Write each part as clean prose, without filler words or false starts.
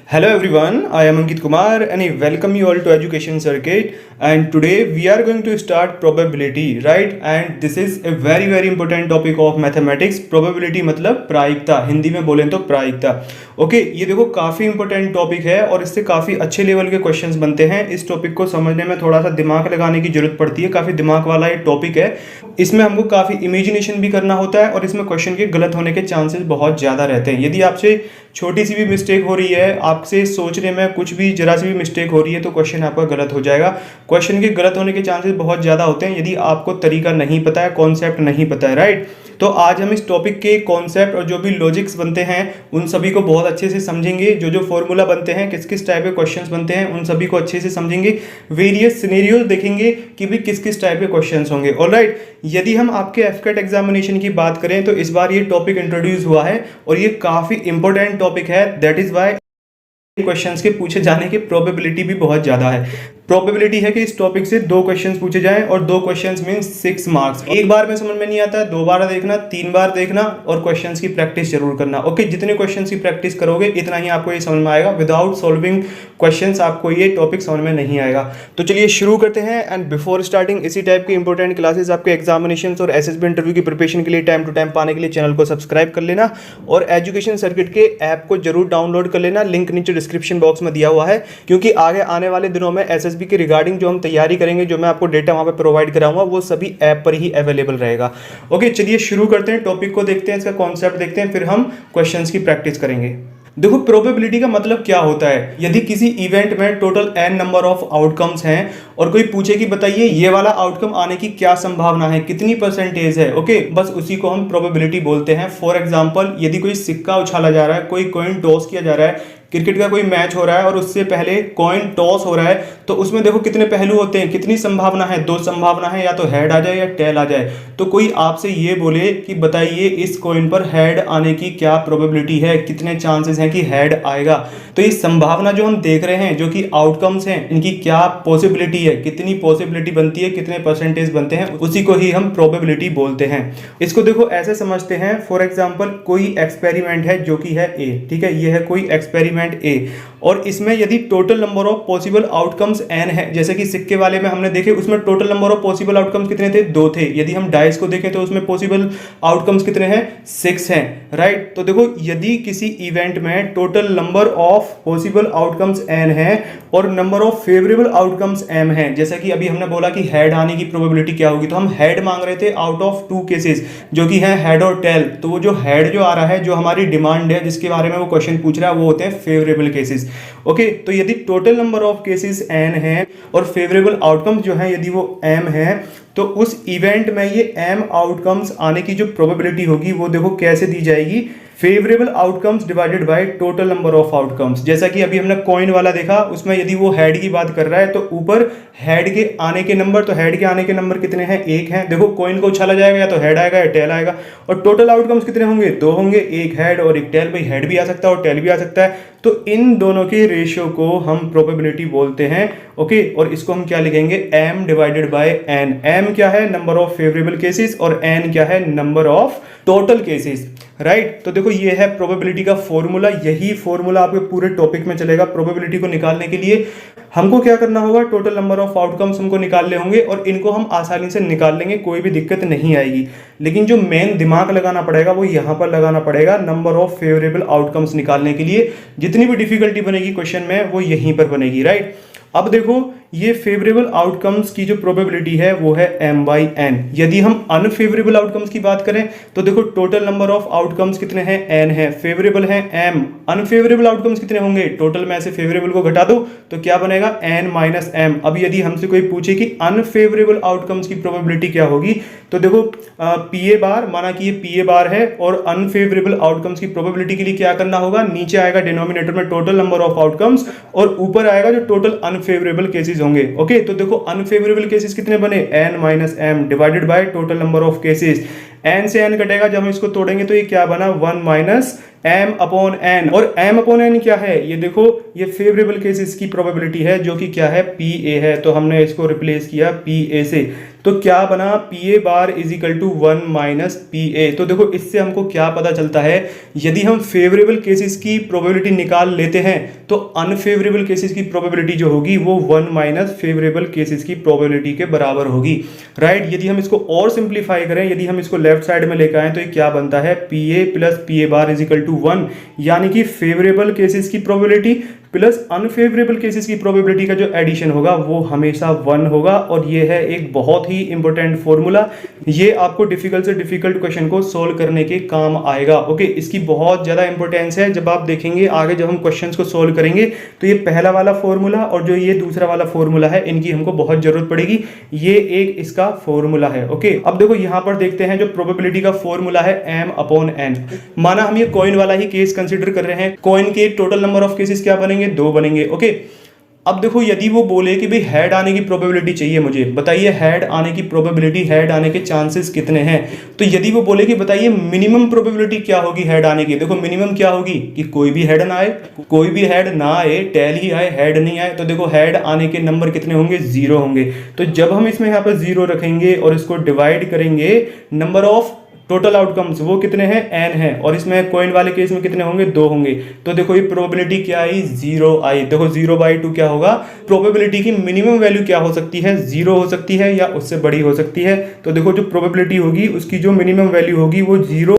Hello everyone, I am Ankit Kumar and I welcome you all to Education Circuit, and today we are going to start probability, right? And this is a very important topic of mathematics. Probability मतलब प्रायिकता, हिंदी में बोलें तो प्रायिकता। Okay, ये देखो काफ़ी important topic है और इससे काफ़ी अच्छे लेवल के क्वेश्चंस बनते हैं। इस टॉपिक को समझने में थोड़ा सा दिमाग लगाने की जरूरत पड़ती है, काफ़ी दिमाग वाला ये टॉपिक है। इसमें हमको काफ़ी इमेजिनेशन भी करना होता है और इसमें क्वेश्चन के गलत होने के चांसेस बहुत ज़्यादा रहते हैं। यदि आपसे छोटी सी भी मिस्टेक हो रही है, आपसे सोचने में कुछ भी जरा सी भी मिस्टेक हो रही है, तो क्वेश्चन आपका गलत हो जाएगा। क्वेश्चन के गलत होने के चांसेस बहुत ज़्यादा होते हैं यदि आपको तरीका नहीं पता है, कॉन्सेप्ट नहीं पता है, राइट। तो आज हम इस टॉपिक के कॉन्सेप्ट और जो भी लॉजिक्स बनते हैं उन सभी को बहुत अच्छे से समझेंगे। जो फॉर्मूला बनते हैं, किस किस टाइप के क्वेश्चंस बनते हैं, उन सभी को अच्छे से समझेंगे। वेरियस सिनेरियोज देखेंगे कि भी किस किस टाइप के क्वेश्चंस होंगे। ऑलराइट, यदि हम आपके एफकेट एग्जामिनेशन की बात करें तो इस बार ये टॉपिक इंट्रोड्यूस हुआ है और ये काफ़ी इंपॉर्टेंट टॉपिक है। दैट इज वाई क्वेश्चंस के पूछे जाने की प्रोबेबिलिटी भी बहुत ज़्यादा है। प्रोबेबिलिटी है कि इस टॉपिक से 2 क्वेश्चंस पूछे जाएं और 2 क्वेश्चंस मीन 6 मार्क्स। एक बार में समझ में नहीं आता है, 2 बार देखना, 3 बार देखना और क्वेश्चंस की प्रैक्टिस जरूर करना। ओके, जितने क्वेश्चंस की प्रैक्टिस करोगे इतना ही आपको ये समझ में आएगा। विदाउट सॉल्विंग क्वेश्चंस आपको ये टॉपिक समझ में नहीं आएगा। तो चलिए शुरू करते हैं। एंड बिफोर स्टार्टिंग इसी टाइप की इंपॉर्टेंट क्लासेस आपके एग्जामिनेशन और एसएसबी इंटरव्यू की प्रिपरेशन के लिए टाइम टू टाइम पाने के लिए चैनल को सब्सक्राइब कर लेना और एजुकेशन सर्किट के ऐप को जरूर डाउनलोड कर लेना। लिंक नीचे डिस्क्रिप्शन बॉक्स में दिया हुआ है, क्योंकि आगे आने वाले दिनों में एसएसबी के रिगार्डिंग जो हम तैयारी करेंगे, जो मैं आपको डेटा वहां पे प्रोवाइड कराऊंगा, वो सभी ऐप पर ही अवेलेबल रहेगा। ओके, चलिए शुरू करते हैं। टॉपिक को देखते हैं, इसका कॉन्सेप्ट देखते हैं, फिर हम क्वेश्चंस की प्रैक्टिस करेंगे। देखो, प्रोबेबिलिटी का मतलब क्या होता है। यदि किसी इवेंट में total n number of outcomes हैं और कोई पूछे कि बताइए ये वाला आउटकम आने की क्या संभावना है, कितनी परसेंटेज है, ओके, बस उसी को हम प्रोबेबिलिटी बोलते हैं। फॉर एग्जांपल, यदि कोई सिक्का उछाला जा रहा है, कोई कॉइन टॉस किया जा रहा है, क्रिकेट का कोई मैच हो रहा है और उससे पहले कॉइन टॉस हो रहा है, तो उसमें देखो कितने पहलू होते हैं, कितनी संभावना है, 2 संभावना है, या तो हेड आ जाए या टेल आ जाए। तो कोई आपसे ये बोले कि बताइए इस कॉइन पर हेड आने की क्या प्रोबेबिलिटी है, कितने चांसेस हैं कि हेड आएगा, तो ये संभावना जो हम देख रहे हैं, जो कि आउटकम्स हैं, इनकी क्या पॉसिबिलिटी है, कितनी पॉसिबिलिटी बनती है, कितने परसेंटेज बनते हैं, उसी को ही हम प्रोबेबिलिटी बोलते हैं। इसको देखो ऐसे समझते हैं, फॉर एग्जाम्पल कोई एक्सपेरिमेंट है जो कि है ए, ठीक है, ये है कोई एक्सपेरिमेंट ए, और इसमें यदि total number of possible outcomes n है, जैसे कि सिक्के वाले में हमने देखे, उसमें total number of possible outcomes कितने थे, 2 थे। यदि हम डाइस को देखें तो उसमें पॉसिबल आउटकम्स कितने हैं, 6 हैं, राइट। तो देखो, यदि किसी इवेंट में total number of possible outcomes n है और number of favourable outcomes m है, जैसा कि अभी हमने बोला कि हेड आने की प्रोबेबिलिटी क्या होगी, तो हम हेड मांग रहे थे आउट ऑफ 2 केसेस, जो कि है हेड और टेल। तो वो जो हेड जो आ रहा है, जो हमारी डिमांड है, जिसके बारे में वो क्वेश्चन पूछ रहा है, वो होते हैं फेवरेबल केसेस। ओके, तो यदि total number of cases n है और फेवरेबल आउटकम्स जो है यदि वो m है, तो उस इवेंट में ये m आउटकम्स आने की जो प्रोबेबिलिटी होगी वो देखो कैसे दी जाएगी, favourable outcomes divided by total number of outcomes. जैसा कि अभी हमने कॉइन वाला देखा, उसमें यदि वो हेड की बात कर रहा है तो ऊपर हेड के आने के नंबर, तो हेड के आने के नंबर कितने हैं, 1 हैं। देखो, कॉइन को उछाला जाएगा या तो हेड आएगा या टेल आएगा, और टोटल आउटकम्स कितने होंगे, 2 होंगे, 1 हेड और 1 टेल। भाई हेड भी आ सकता है और टेल भी आ सकता है, तो इन दोनों के रेशियो को हम प्रोबेबिलिटी बोलते हैं। ओके, और इसको हम क्या लिखेंगे, m divided bye n। m क्या है, नंबर ऑफ फेवरेबल केसेस, और n क्या है, number of total cases, right. तो देखो, ये है प्रोबेबिलिटी का फॉर्मूला। यही फॉर्मूला आपके पूरे टॉपिक में चलेगा। प्रोबेबिलिटी को निकालने के लिए हमको क्या करना होगा, टोटल नंबर ऑफ आउटकम्स हमको निकालने होंगे और इनको हम आसानी से निकाल लेंगे, कोई भी दिक्कत नहीं आएगी। लेकिन जो मेन दिमाग लगाना पड़ेगा वो यहाँ पर लगाना पड़ेगा, नंबर ऑफ फेवरेबल आउटकम्स निकालने के लिए। जितनी भी डिफिकल्टी बनेगी क्वेश्चन में वो यहीं पर बनेगी, राइट। अब देखो, ये फेवरेबल आउटकम्स की जो प्रोबेबिलिटी है वो है m/n। यदि हम अनफेवरेबल आउटकम्स की बात करें तो देखो, टोटल नंबर ऑफ आउटकम्स कितने हैं, n है, फेवरेबल है m, अनफेवरेबल आउटकम्स कितने होंगे, टोटल में से फेवरेबल को घटा दो तो क्या बनेगा, n - m। अब यदि हमसे कोई पूछे कि अनफेवरेबल आउटकम्स की प्रोबेबिलिटी क्या होगी, तो देखो pa बार, माना कि ये pa बार है, और अनफेवरेबल आउटकम्स की प्रोबेबिलिटी के लिए क्या करना होगा, नीचे आएगा डिनोमिनेटर में टोटल नंबर ऑफ आउटकम्स और ऊपर आएगा जो टोटल अनफेवरेबल केसेस होंगे। ओके, तो देखो अनफेवरेबल केसेस कितने बने, n - m divided by total number of cases. N से एन कटेगा, जब हम इसको तोड़ेंगे तो ये क्या बना, 1 माइनस m अपॉन n। और m अपॉन n क्या है, ये देखो ये फेवरेबल केसेस की प्रोबेबिलिटी है जो कि क्या है, PA है। तो हमने इसको रिप्लेस किया PA से, तो क्या बना, PA bar is equal to 1 minus PA। तो देखो इससे हमको क्या पता चलता है, यदि हम फेवरेबल केसेस की प्रोबेबिलिटी निकाल लेते हैं तो अनफेवरेबल केसेस की प्रोबेबिलिटी जो होगी वो 1 माइनस फेवरेबल केसेस की प्रोबेबिलिटी के बराबर होगी, राइट। यदि हम इसको और सिंप्लीफाई करें, यदि हम इसको लेफ्ट साइड में लेकर आए तो ये क्या बनता है, PA plus PA bar is equal to 1, यानी कि फेवरेबल केसेस की प्रोबेबिलिटी प्लस अनफेवरेबल केसेस की प्रोबेबिलिटी का जो एडिशन होगा वो हमेशा 1 होगा। और ये है एक बहुत ही इंपॉर्टेंट फॉर्मूला, ये आपको डिफिकल्ट से डिफिकल्ट क्वेश्चन को सोल्व करने के काम आएगा। ओके, इसकी बहुत ज़्यादा इंपॉर्टेंस है। जब आप देखेंगे आगे जब हम क्वेश्चंस को सोल्व करेंगे तो ये पहला वाला फॉर्मूला और जो ये दूसरा वाला फॉर्मूला है, इनकी हमको बहुत जरूरत पड़ेगी। ये एक इसका फॉर्मूला है। ओके, अब देखो यहाँ पर देखते हैं जो प्रोबेबिलिटी का फॉर्मूला है m अपॉन n। माना हम ये कॉइन वाला ही केस कंसिडर कर रहे हैं, कॉइन के टोटल नंबर ऑफ केसेस क्या बनेंगे, 2 बनेंगे। ओके, अब देखो यदि वो बोले कि भाई हेड आने की प्रोबेबिलिटी चाहिए मुझे, बताइए हेड आने की प्रोबेबिलिटी, हेड आने के चांसेस कितने हैं। तो यदि वो बोले कि बताइए मिनिमम प्रोबेबिलिटी क्या होगी हेड आने की, देखो मिनिमम क्या होगी कि कोई भी हेड ना आए, कोई भी हेड ना आए, टेल ही आए, हेड नहीं आए। तो देखो हेड आने के नंबर कितने होंगे, 0 होंगे। तो जब हम इसमें यहाँ पर 0 रखेंगे और इसको डिवाइड करेंगे, नंबर ऑफ टोटल आउटकम्स वो कितने हैं, n है, और इसमें कॉइन वाले केस में कितने होंगे, 2 होंगे। तो देखो ये प्रोबेबिलिटी क्या आई, 0 आई। देखो 0/2 क्या होगा, प्रोबेबिलिटी की मिनिमम वैल्यू क्या हो सकती है, 0 हो सकती है या उससे बड़ी हो सकती है। तो देखो जो प्रोबेबिलिटी होगी उसकी जो मिनिमम वैल्यू होगी वो 0।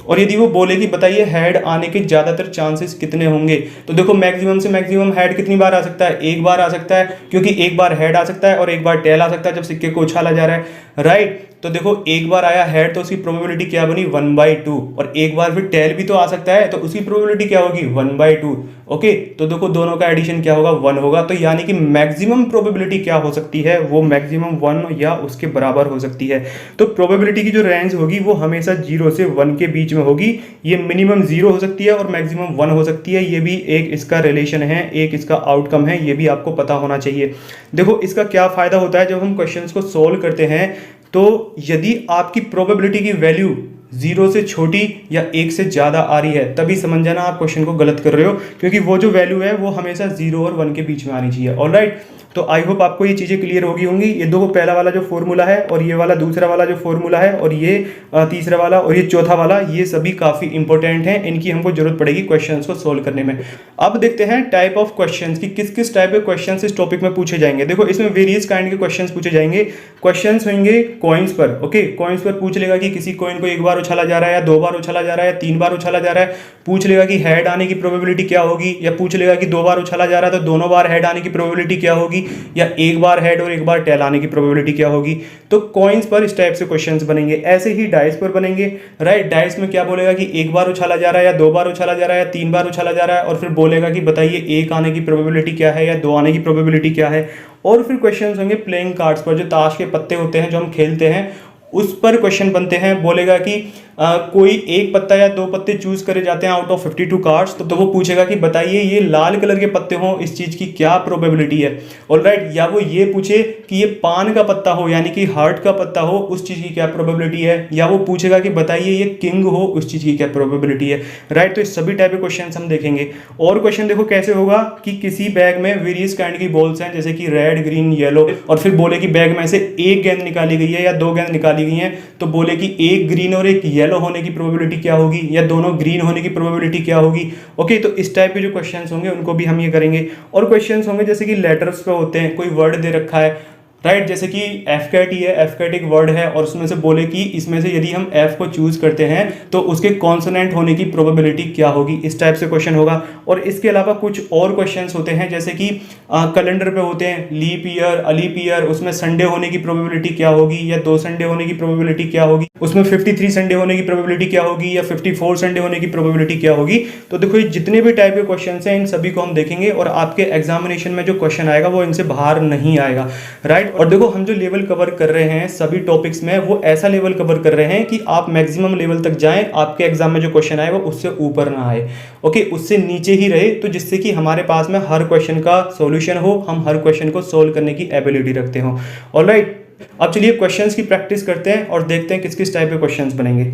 और यदि वो बोले कि बताइए हेड आने के ज्यादातर चांसेस कितने होंगे, तो देखो मैक्सिमम से मैक्सिमम हेड कितनी बार आ सकता है, एक बार आ सकता है, क्योंकि एक बार हेड आ सकता है और एक बार टेल आ सकता है जब सिक्के को उछाला जा रहा है, राइट। तो देखो एक बार आया हेड तो उसकी प्रोबेबिलिटी क्या बनी, 1/2, और एक बार फिर टेल भी तो आ सकता है तो उसकी प्रोबेबिलिटी क्या होगी, 1/2। ओके, तो देखो दोनों का एडिशन क्या होगा, 1 होगा। तो यानी कि मैक्सिमम प्रोबेबिलिटी क्या हो सकती है, वो मैक्सिमम 1 या उसके बराबर हो सकती है। तो प्रोबेबिलिटी की जो रेंज होगी वो हमेशा 0 से 1 के बीच में होगी। ये मिनिमम 0 हो सकती है और मैक्सिमम 1 हो सकती है। ये भी एक इसका रिलेशन है, एक इसका आउटकम है, ये भी आपको पता होना चाहिए। देखो इसका क्या फायदा होता है जब हम क्वेश्चंस को सोल्व करते हैं, तो यदि आपकी प्रोबेबिलिटी की वैल्यू 0 से छोटी या 1 से ज़्यादा आ रही है, तभी समझ जाना आप क्वेश्चन को गलत कर रहे हो, क्योंकि वो जो वैल्यू है वो हमेशा 0 और 1 के बीच में आनी चाहिए। ऑलराइट, तो आई होप आपको ये चीज़ें क्लियर होंगी। ये दो पहला वाला जो फॉर्मूला है और ये वाला दूसरा वाला जो फॉर्मूला है और ये तीसरा वाला और ये चौथा वाला, ये सभी काफ़ी इंपॉर्टेंट हैं, इनकी हमको जरूरत पड़ेगी क्वेश्चंस को सोल्व करने में। अब देखते हैं टाइप ऑफ क्वेश्चंस कि किस किस टाइप के क्वेश्चंस इस टॉपिक में पूछे जाएंगे। देखो इसमें वेरियस काइंड के क्वेश्चंस पूछे जाएंगे। क्वेश्चंस होंगे कॉइन्स पर। ओके, कॉइन्स पर पूछ लेगा कि किसी कॉइन को एक बार उछाला जा रहा है या 2 बार उछाला जा रहा है या 3 बार उछाला जा रहा है। पूछ लेगा कि हेड आने की प्रोबेबिलिटी क्या होगी, या पूछ लेगा कि 2 बार उछाला जा रहा है तो दोनों बार हेड आने की प्रोबेबिलिटी क्या होगी, या एक बार हेड और एक बार टेल आने की प्रोबेबिलिटी क्या होगी। तो कॉइन्स पर इस टाइप से क्वेश्चंस बनेंगे। ऐसे ही डाइस पर बनेंगे, राइट। डाइस में क्या बोलेगा कि एक बार उछाला जा रहा है या 2 बार उछाला जा रहा है या 3 बार उछाला जा रहा है, और फिर बोलेगा कि बताइए 1 आने की प्रोबेबिलिटी क्या है या 2 आने की प्रोबेबिलिटी क्या है। और फिर क्वेश्चंस होंगे प्लेइंग कार्ड्स पर, जो ताश के पत्ते होते हैं जो हम खेलते हैं उस पर क्वेश्चन बनते हैं। बोलेगा कि कोई एक पत्ता या 2 पत्ते चूज करे जाते हैं आउट ऑफ 52 कार्ड्स, तो वो पूछेगा कि बताइए ये लाल कलर के पत्ते हों, इस चीज की क्या प्रोबेबिलिटी है। ऑलराइट, या वो ये पूछे कि ये पान का पत्ता हो यानी कि हार्ट का पत्ता हो, उस चीज की क्या प्रोबेबिलिटी है। या वो पूछेगा कि बताइए ये किंग हो, उस चीज की क्या प्रोबेबिलिटी है, राइट। तो इस सभी टाइप के क्वेश्चन हम देखेंगे। और क्वेश्चन देखो कैसे होगा कि किसी बैग में वेरियस काइंड की बॉल्स हैं, जैसे कि रेड, ग्रीन, येलो, और फिर बोले कि बैग में से एक गेंद निकाली गई है या 2 गेंद निकाली गई है, तो बोले कि एक ग्रीन और एक येलो होने की प्रोबेबिलिटी क्या होगी, या दोनों ग्रीन होने की प्रोबेबिलिटी क्या होगी। ओके, तो इस टाइप के जो क्वेश्चंस होंगे उनको भी हम ये करेंगे। और क्वेश्चंस होंगे जैसे कि लेटर्स पे होते हैं, कोई वर्ड दे रखा है, राइट, जैसे कि एफकैट ही है, एफकैट एक वर्ड है और उसमें से बोले कि इसमें से यदि हम एफ को चूज करते हैं तो उसके कॉन्सोनेंट होने की प्रोबेबिलिटी क्या होगी। इस टाइप से क्वेश्चन होगा। और इसके अलावा कुछ और क्वेश्चंस होते हैं जैसे कि कैलेंडर पे होते हैं, लीप ईयर, अलीप ईयर, उसमें संडे होने की प्रोबेबिलिटी क्या होगी या 2 संडे होने की प्रोबेबिलिटी क्या होगी, उसमें 53 संडे होने की प्रोबेबिलिटी क्या होगी या 54 संडे होने की प्रोबेबिलिटी क्या होगी। तो देखो ये जितने भी टाइप के क्वेश्चन हैं इन सभी को हम देखेंगे और आपके एग्जामिनेशन में जो क्वेश्चन आएगा वो इनसे बाहर नहीं आएगा, राइट। और देखो हम जो लेवल कवर कर रहे हैं सभी टॉपिक्स में, वो ऐसा लेवल कवर कर रहे हैं कि आप मैक्सिमम लेवल तक जाएं, आपके एग्जाम में जो क्वेश्चन आए वो उससे ऊपर ना आए, ओके, उससे नीचे ही रहे, तो जिससे कि हमारे पास में हर क्वेश्चन का सॉल्यूशन हो, हम हर क्वेश्चन को सोल्व करने की एबिलिटी रखते हो। ऑलराइट, अब चलिए क्वेश्चंस की प्रैक्टिस करते हैं और देखते हैं किस किस टाइप के क्वेश्चंस बनेंगे।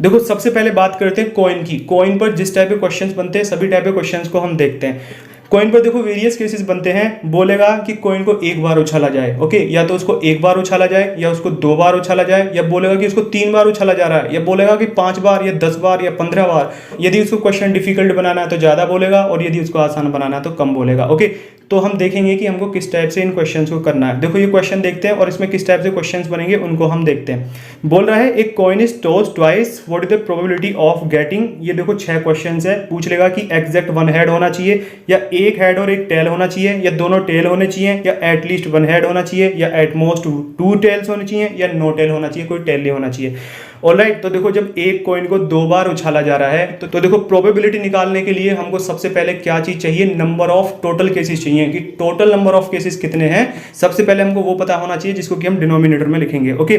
देखो सबसे पहले बात करते हैं कॉइन की। कॉइन पर जिस टाइप के क्वेश्चंस बनते हैं सभी टाइप के क्वेश्चंस को हम देखते हैं। कॉइन पर देखो वेरियस केसेस बनते हैं। बोलेगा कि कॉइन को एक बार उछाला जाए, ओके, या तो उसको एक बार उछाला जाए या उसको 2 बार उछाला जाए, या बोलेगा कि उसको 3 बार उछाला जा रहा है, या बोलेगा कि 5 बार या 10 बार या 15 बार। यदि उसको क्वेश्चन डिफिकल्ट बनाना है तो ज़्यादा बोलेगा और यदि उसको आसान बनाना है तो कम बोलेगा, ओके। तो हम देखेंगे कि हमको किस टाइप से इन क्वेश्चंस को करना है। देखो ये क्वेश्चन देखते हैं और इसमें किस टाइप से क्वेश्चंस बनेंगे उनको हम देखते हैं। बोल रहा है एक coin is tossed twice, what is the probability of getting. ये देखो 6 क्वेश्चंस है। पूछ लेगा कि एग्जैक्ट 1 हेड होना चाहिए, या एक हेड और एक टेल होना चाहिए, या दोनों टेल होने चाहिए, या एटलीस्ट 1 हेड होना चाहिए, या एटमोस्ट 2 टेल्स होने चाहिए, या नो टेल होना चाहिए, कोई टेल नहीं होना चाहिए। ऑलराइट, तो देखो जब एक कॉइन को 2 बार उछाला जा रहा है तो देखो प्रोबेबिलिटी निकालने के लिए हमको सबसे पहले क्या चीज चाहिए, नंबर ऑफ टोटल केसेस चाहिए कि टोटल नंबर ऑफ केसेस कितने हैं। सबसे पहले हमको वो पता होना चाहिए जिसको कि हम डिनोमिनेटर में लिखेंगे, ओके।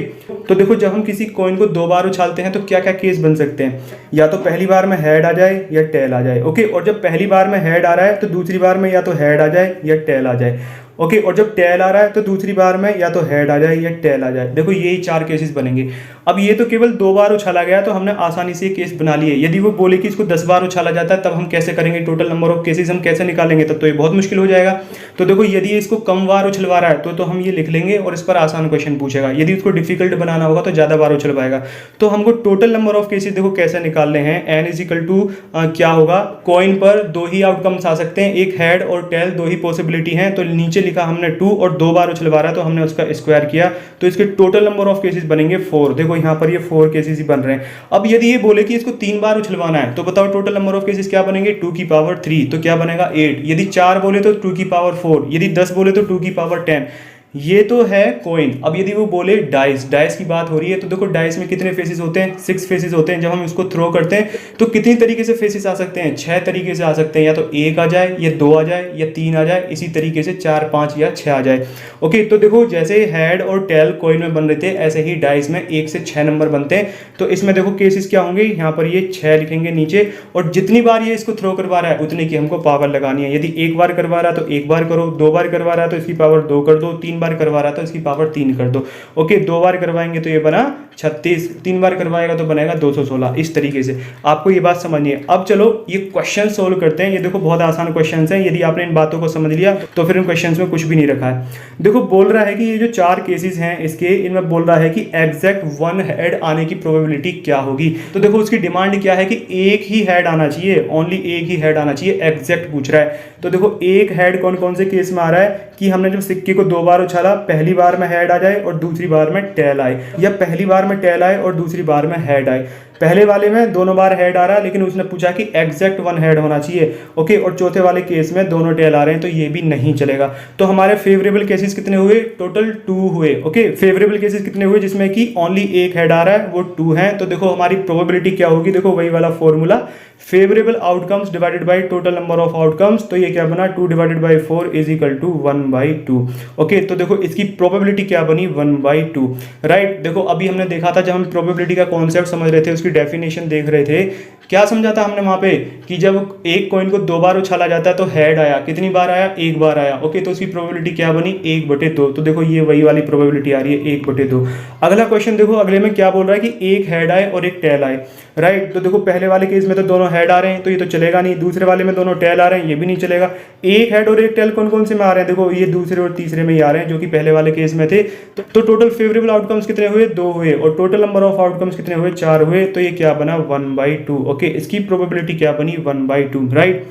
तो देखो जब हम किसी कॉइन को 2 बार उछालते हैं तो क्या क्या केस बन सकते हैं, या तो पहली बार में हेड आ जाए या टेल आ जाए, ओके। और जब पहली बार में हेड आ रहा है तो दूसरी बार में या तो हेड आ जाए या टेल आ जाए, ओके। और जब टेल आ रहा है तो दूसरी बार में या तो हेड आ जाए या टेल आ जाए। देखो यही 4 केसेस बनेंगे। अब ये तो केवल 2 बार उछाला गया तो हमने आसानी से केस बना लिए। यदि वो बोले कि इसको 10 बार उछाला जाता है तब हम कैसे करेंगे, टोटल नंबर ऑफ केसेस हम कैसे निकालेंगे, तब तो ये बहुत मुश्किल हो जाएगा। तो देखो यदि इसको कम बार उछलवा रहा है तो हम ये लिख लेंगे और इस पर आसान क्वेश्चन पूछेगा। यदि उसको डिफिकल्ट बनाना होगा तो ज़्यादा बार उछलवाएगा। तो हमको टोटल नंबर ऑफ केसेस देखो कैसे निकालने हैं। एन इज इक्वल टू क्या होगा, कॉइन पर 2 ही आउटकम्स आ सकते हैं, एक हेड और टेल, 2 ही पॉसिबिलिटी हैं। तो नीचे लिखा हमने 2 और 2 बार उछलवा रहा है तो हमने उसका स्क्वायर किया, तो इसके टोटल नंबर ऑफ केसेस बनेंगे 4। देखो यहाँ पर ये 4 केसेस ही बन रहे हैं। अब यदि ये बोले कि इसको 3 बार उछलवाना है तो बताओ टोटल नंबर ऑफ केसेस क्या बनेंगे, 2 की पावर 3, तो क्या बनेगा 8। यदि 4 बोले तो 2 की पावर 4, यदि 10 बोले तो 2 की पावर 10। ये तो है कॉइन। अब यदि वो बोले डाइस, डाइस की बात हो रही है तो देखो डाइस में कितने फेसेस होते हैं, 6 फेसेस होते हैं। जब हम इसको थ्रो करते हैं तो कितनी तरीके से फेसेस आ सकते हैं, 6 तरीके से आ सकते हैं। या तो 1 आ जाए, या 2 आ जाए, या 3 आ जाए, इसी तरीके से 4, 5 या 6 आ जाए, ओके। तो देखो जैसे हेड और टेल कॉइन में बन रहे थे ऐसे ही डाइस में 1 से 6 नंबर बनते हैं। तो इसमें देखो केसेस क्या होंगे, यहाँ पर ये 6 लिखेंगे नीचे, और जितनी बार ये इसको थ्रो करवा रहा है उतनी की हमको पावर लगानी है। यदि 1 बार करवा रहा है तो 1 बार करो, 2 बार करवा रहा है तो इसकी पावर 2 कर दो, 3 बार करवा रहा है तो इसकी पावर 3 कर दो, ओके। 2 बार करवाएंगे तो ये बना 36, 3 बार करवाएगा तो बनेगा 216। इस तरीके से आपको ये बात समझनी है। अब चलो ये क्वेश्चन सोल्व करते हैं। ये देखो बहुत आसान क्वेश्चन है। यदि आपने इन बातों को समझ लिया तो फिर इन क्वेश्चंस में कुछ भी नहीं रखा है। देखो बोल रहा है कि ये जो 4 केसेस हैं इसके, इनमें बोल रहा है कि एग्जैक्ट 1 हेड आने की प्रोबेबिलिटी क्या होगी। तो देखो उसकी डिमांड क्या है कि एक ही हेड आना चाहिए, ओनली एक ही हेड आना चाहिए, एग्जैक्ट पूछ रहा है। तो देखो एक हेड कौन कौन से केस में आ रहा है कि हमने जब सिक्के को 2 बार उछाला, पहली बार में हेड आ जाए और दूसरी बार में टेल आए, या पहली बार में टेल आए और दूसरी बार में हेड आए। पहले वाले में दोनों बार हेड आ रहा है लेकिन उसने पूछा कि एग्जैक्ट 1 हेड होना चाहिए, ओके। और चौथे वाले केस में दोनों टेल आ रहे हैं तो ये भी नहीं चलेगा। तो हमारे फेवरेबल केसेस कितने हुए, टोटल 2 हुए, ओके। फेवरेबल केसेस कितने हुए जिसमें कि ओनली एक हेड आ रहा है, वो 2 है। तो देखो हमारी प्रोबेबिलिटी क्या होगी, देखो वही वाला formula, favourable outcomes divided by total number of outcomes. तो ये क्या बना, 2 divided by 4 is equal to 1/2, okay. तो देखो इसकी प्रोबेबिलिटी क्या बनी, 1/2, राइट। देखो अभी हमने देखा था जब हम प्रोबेबिलिटी का कॉन्सेप्ट समझ रहे थे, उसकी डेफिनेशन देख रहे थे, क्या समझा था हमने वहां पे कि जब एक कॉइन को 2 बार उछाला जाता है तो हेड आया, कितनी बार आया, 1 बार आया, ओके। तो उसकी प्रोबेबिलिटी क्या बनी, 1/2। तो देखो ये वही वाली प्रोबेबिलिटी आ रही है, 1/2। अगला क्वेश्चन देखो, अगले में क्या बोल रहा है कि एक हेड आए और एक टेल आए, राइट। तो देखो पहले वाले केस में तो दोनों हेड आ रहे हैं तो ये तो चलेगा नहीं, दूसरे वाले में दोनों टेल आ रहे हैं, ये भी नहीं चलेगा। एक हेड और एक टेल कौन कौन से में आ रहे हैं, देखो ये दूसरे और तीसरे में ही आ रहे हैं जो कि पहले वाले केस में थे। तो टोटल फेवरेबल आउटकम्स कितने हुए, 2 हुए, और टोटल नंबर ऑफ आउटकम्स कितने हुए, 4 हुए। तो ये क्या बना, 1/2, ओके। इसकी प्रोबेबिलिटी क्या बनी, 1/2, राइट।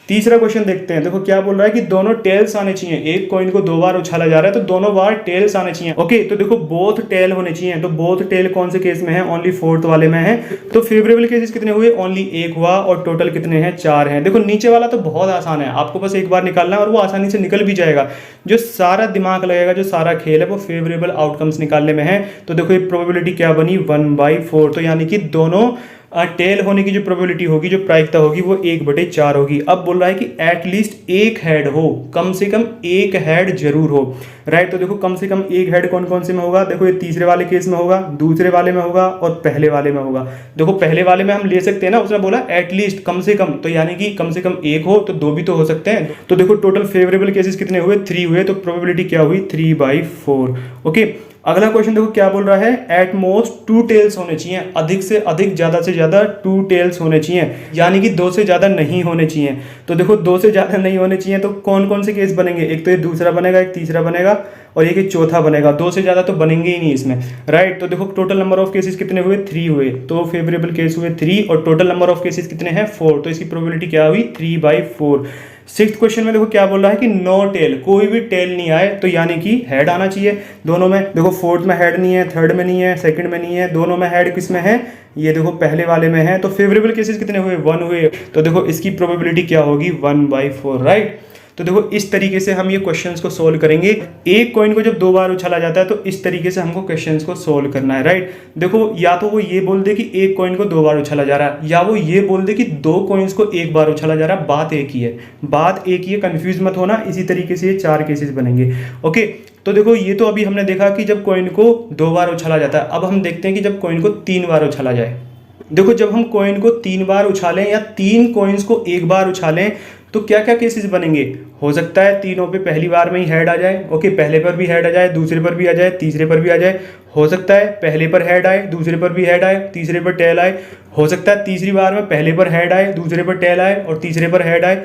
तीसरा क्वेश्चन देखते हैं। देखो क्या बोल रहा है कि दोनों टेल्स आने चाहिए। एक कॉइन को 2 बार उछाला जा रहा है तो दोनों बार टेल्स आने चाहिए, ओके। तो देखो बोथ टेल होने चाहिए। तो बोथ टेल कौन से केस में है, ओनली 4th वाले में है। तो फेवरेबल केसेस कितने हुए, ओनली 1 हुआ, और टोटल कितने हैं, 4 हैं। देखो नीचे वाला तो बहुत आसान है, आपको बस एक बार निकालना है और वो आसानी से निकल भी जाएगा। जो सारा दिमाग लगेगा, जो सारा खेल है वो फेवरेबल आउटकम्स निकालने में है। तो देखो ये प्रोबेबिलिटी क्या बनी, 1/4। तो यानी कि दोनों टेल होने की जो प्रोबेबिलिटी होगी, जो प्रायिकता होगी, वो 1/4 होगी। अब बोल रहा है कि एटलीस्ट एक हेड हो, कम से कम एक हेड जरूर हो, राइट। तो देखो कम से कम एक हेड कौन कौन से में होगा, देखो ये तीसरे वाले केस में होगा, दूसरे वाले में होगा और पहले वाले में होगा। देखो पहले वाले में हम ले सकते हैं ना, उसने बोला एटलीस्ट, कम से कम, तो यानी कि कम से कम एक हो, तो 2 भी तो हो सकते हैं। तो देखो टोटल फेवरेबल केसेस कितने हुए, 3 हुए। तो प्रोबेबिलिटी क्या हुई, 3/4, ओके। अगला क्वेश्चन देखो क्या बोल रहा है, एट मोस्ट 2 टेल्स होने चाहिए, अधिक से अधिक, ज़्यादा से ज़्यादा 2 टेल्स होने चाहिए, यानी कि 2 से ज़्यादा नहीं होने चाहिए। तो देखो 2 से ज़्यादा नहीं होने चाहिए तो कौन कौन से केस बनेंगे, एक तो ये दूसरा बनेगा, एक तीसरा बनेगा और एक ये चौथा बनेगा। 2 से ज़्यादा तो बनेंगे ही नहीं इसमें, राइट। तो देखो टोटल नंबर ऑफ केसेस कितने हुए, 3 हुए, तो फेवरेबल केस हुए 3 और टोटल नंबर ऑफ केसेस कितने हैं, 4, तो इसकी प्रोबेबिलिटी क्या हुई, 3/4। सिक्स्थ क्वेश्चन में देखो क्या बोल रहा है कि नो टेल, कोई भी टेल नहीं आए, तो यानी कि हेड आना चाहिए दोनों में। देखो फोर्थ में हेड नहीं है, थर्ड में नहीं है, सेकंड में नहीं है, दोनों में हेड किस में है, ये देखो पहले वाले में है। तो फेवरेबल केसेस कितने हुए, 1 हुए, तो देखो इसकी प्रोबेबिलिटी क्या होगी, 1/4, राइट। तो देखो इस तरीके से हम ये क्वेश्चंस को सोल्व करेंगे। एक कॉइन को जब 2 बार उछाला जाता है तो इस तरीके से हमको क्वेश्चंस को सोल्व करना है, राइट। देखो या तो वो ये बोल दे कि एक कॉइन को 2 बार उछाला जा रहा है, या वो ये बोल दे कि 2 कॉइन्स को 1 बार उछाला जा रहा है, बात एक ही है, बात एक ही है, कंफ्यूज मत होना। इसी तरीके से ये 4 केसेस बनेंगे, ओके। तो देखो ये तो अभी हमने देखा कि जब कॉइन को 2 बार उछाला जाता है। अब हम देखते हैं कि जब कॉइन को 3 बार उछाला जाए। देखो जब हम कॉइन को 3 बार उछालें या 3 कॉइन्स को 1 बार उछालें तो क्या क्या केसेस बनेंगे। हो सकता है तीनों पे पहली बार में ही हेड आ जाए, ओके, पहले पर भी हेड आ जाए, दूसरे पर भी आ जाए, तीसरे पर भी आ जाए। हो सकता है पहले पर हेड आए, दूसरे पर भी हेड आए, तीसरे पर टेल आए। हो सकता है तीसरी बार में पहले पर हेड आए, दूसरे पर टेल आए और तीसरे पर हेड आए।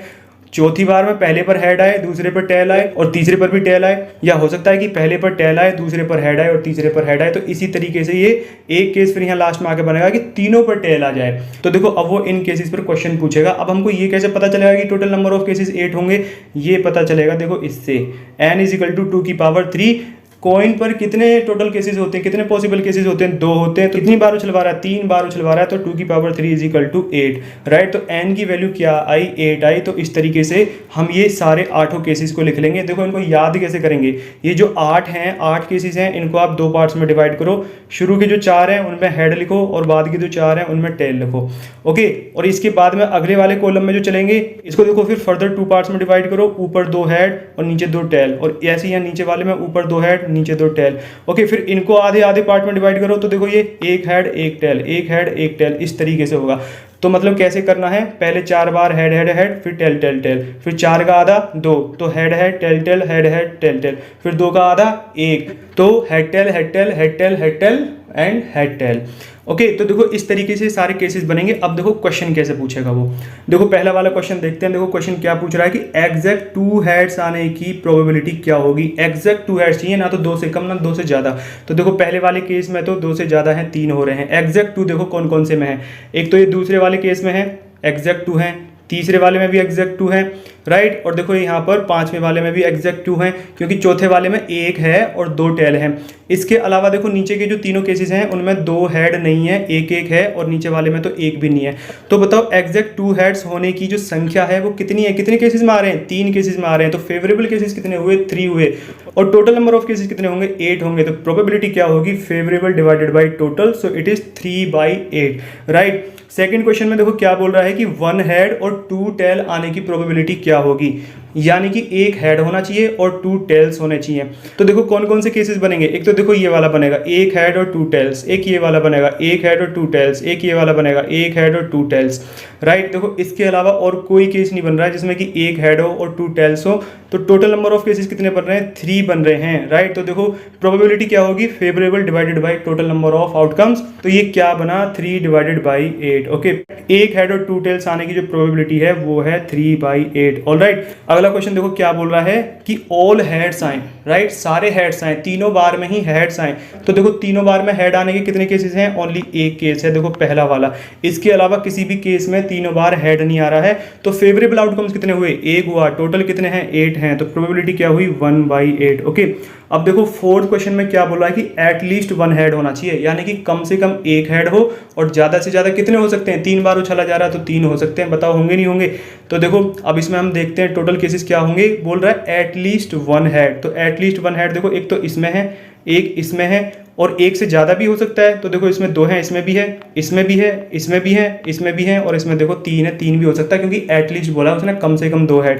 चौथी बार में पहले पर हेड आए, दूसरे पर टेल आए और तीसरे पर भी टेल आए। या हो सकता है कि पहले पर टेल आए, दूसरे पर हेड आए और तीसरे पर हेड आए। तो इसी तरीके से ये एक केस फिर यहाँ लास्ट में आके बनेगा कि तीनों पर टेल आ जाए। तो देखो अब वो इन केसेस पर क्वेश्चन पूछेगा। अब हमको ये कैसे पता चलेगा कि टोटल नंबर ऑफ केसेस 8 होंगे, ये पता चलेगा देखो इससे, n = 2⁻3। कॉइन पर कितने टोटल केसेस होते हैं, कितने पॉसिबल केसेस होते हैं, 2 होते हैं। तो कितनी बार उछलवा रहा है, 3 बार उछलवा रहा है, तो 2⁻3 = 8, राइट। तो n की वैल्यू क्या आई, 8 आई। तो इस तरीके से हम ये सारे 8 केसेस को लिख लेंगे। देखो इनको याद कैसे करेंगे, ये जो 8 हैं, 8 केसेस हैं, इनको आप 2 पार्ट्स में डिवाइड करो। शुरू के जो 4 हैं उनमें हेड लिखो और बाद के जो 4 हैं उनमें टेल लिखो, ओके। और इसके बाद में अगले वाले कॉलम में जो चलेंगे, इसको देखो फिर फर्दर 2 पार्ट्स में डिवाइड करो, ऊपर 2 हेड और नीचे 2 टेल। और ऐसे ही नीचे वाले में ऊपर 2 हेड, नीचे 2 टेल, ओके। फिर इनको आधे आधे पार्ट में डिवाइड करो, तो देखो ये एक हेड एक टेल, एक हेड एक टेल, इस तरीके से होगा। तो मतलब कैसे करना है, पहले 4 बार हेड हेड हेड, फिर टेल टेल टेल, फिर 4 का आधा 2, तो head head tail tail, head head tail tail, फिर 2 का आधा 1, तो head tail head tail head tail head tail and head tail, okay. तो देखो इस तरीके से सारे केसेस बनेंगे। अब देखो क्वेश्चन कैसे पूछेगा वो, देखो पहला वाला क्वेश्चन देखते हैं। देखो क्वेश्चन क्या पूछ रहा है कि एग्जैक्ट 2 हेड्स आने की प्रोबेबिलिटी क्या होगी। एग्जैक्ट 2 हेड्स चाहिए, ना तो 2 से कम ना 2 से ज़्यादा। तो देखो पहले वाले केस में तो 2 से ज़्यादा है, 3 हो रहे हैं। एग्जैक्ट 2 देखो कौन कौन से में है, एक तो ये दूसरे वाले केस में है एग्जैक्ट 2 है, तीसरे वाले में भी एग्जैक्ट 2 है, राइट। और देखो यहाँ पर 5वें वाले में भी एग्जैक्ट 2 है, क्योंकि चौथे वाले में 1 है और 2 टेल है। इसके अलावा देखो नीचे के जो तीनों केसेस हैं उनमें 2 हेड नहीं है, 1 है, और नीचे वाले में तो 1 भी नहीं है। तो बताओ एग्जैक्ट 2 हेड्स होने की जो संख्या है वो कितनी है, कितने केसेस में आ रहे हैं, 3 केसेस में आ रहे हैं। तो फेवरेबल केसेस कितने हुए, 3 हुए, और टोटल नंबर ऑफ केसेस कितने होंगे, 8 होंगे। तो प्रोबेबिलिटी क्या होगी, favourable divided by total, so it is 3/8, right. Second question में देखो क्या बोल रहा है कि 1 हेड और 2 टेल आने की प्रोबेबिलिटी क्या होगी, यानी कि 1 हेड होना चाहिए और 2 टेल्स होने चाहिए। तो देखो कौन कौन से केसेस बनेंगे, एक तो देखो ये वाला बनेगा 1 हेड और 2 टेल्स, एक ये वाला बनेगा 1 हेड और 2 टेल्स, एक ये वाला बनेगा 1 हेड और 2 टेल्स, राइट। देखो इसके अलावा और कोई केस नहीं बन रहा है जिसमें कि 1 हेड हो और 2 टेल्स हो। तो टोटल नंबर ऑफ केसेस कितने बन रहे हैं, 3 बन रहे हैं, राइट। तो देखो प्रोबेबिलिटी क्या होगी, favourable divided by total number of outcomes. तो ये क्या बना, 3/8, ओके। 1 हेड और 2 टेल्स आने की जो प्रोबेबिलिटी है वो है 3/8, ऑलराइट। अगला क्वेश्चन देखो क्या बोल रहा है कि ऑल हेड्स आए, राइट, सारे हेड्स आए, तीनों बार में ही हेड्स आए। तो देखो तीनों बार में हेड आने के कितने केसेस हैं, ओनली 1 केस है, देखो पहला वाला। इसके अलावा किसी भी केस में तीनों बार हेड नहीं आ रहा है। तो फेवरेबल आउटकम्स कितने हुए, 1 हुआ, टोटल कितने हैं, 8 हैं। तो प्रोबेबिलिटी क्या हुई, 1/8, ओके। अब देखो फोर्थ क्वेश्चन में क्या बोल रहा है कि एटलीस्ट 1 हेड होना चाहिए, यानी कि कम से कम 1 हेड हो, और ज़्यादा से ज़्यादा कितने हो सकते हैं, 3 बार उछाला जा रहा है तो 3 हो सकते हैं। बताओ होंगे नहीं होंगे। तो देखो अब इसमें हम देखते हैं टोटल केसेस क्या होंगे। बोल रहा है एटलीस्ट 1 हेड, तो एटलीस्ट 1 हेड देखो एक तो इसमें है, एक इसमें है, और एक से ज़्यादा भी हो सकता है। तो देखो इसमें 2 हैं, इसमें भी है, इसमें भी है, इसमें भी है, इसमें भी है, और इसमें देखो 3 है, 3 भी हो सकता है, क्योंकि एटलीस्ट बोला उसने कम से कम 2 हेड।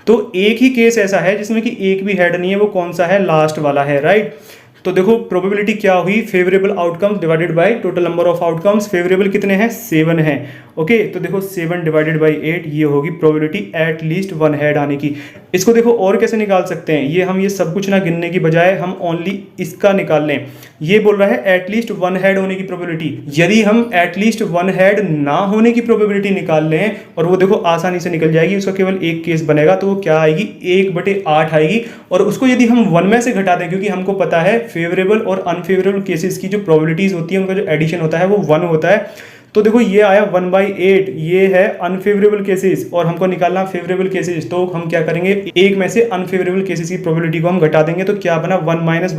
तो एक ही केस ऐसा है जिसमें कि एक भी हेड नहीं है, वो कौन सा है, लास्ट वाला है, राइट। तो देखो प्रोबेबिलिटी क्या हुई, favourable outcomes divided by total number of outcomes. Favourable कितने हैं, 7 हैं। ओके, तो देखो 7 डिवाइडेड बाई 8, ये होगी probability at least one head आने की। इसको देखो और कैसे निकाल सकते हैं, ये सब कुछ ना गिनने की बजाय हम ओनली इसका निकाल लें। ये बोल रहा है एट लीस्ट वन हेड होने की प्रोबेबिलिटी। यदि हम एट लीस्ट वन हेड ना होने की प्रोबेबिलिटी निकाल लें, और वो देखो आसानी से निकल जाएगी, उसका केवल एक केस बनेगा, तो वो क्या आएगी, 1/8 आएगी। और उसको यदि हम 1 में से घटा दें, क्योंकि हमको पता है फेवरेबल और अनफेवरेबल केसेस की जो प्रोबेबिलिटीज होती है उनका जो एडिशन होता है वो 1 होता है। तो देखो ये आया 1/8, ये है अनफेवरेबल केसेस और हमको निकालना फेवरेबल केसेस। तो हम क्या करेंगे, एक में से अनफेवरेबल केसेस की प्रोबेबिलिटी को हम घटा देंगे, तो क्या बना 1 - 1/8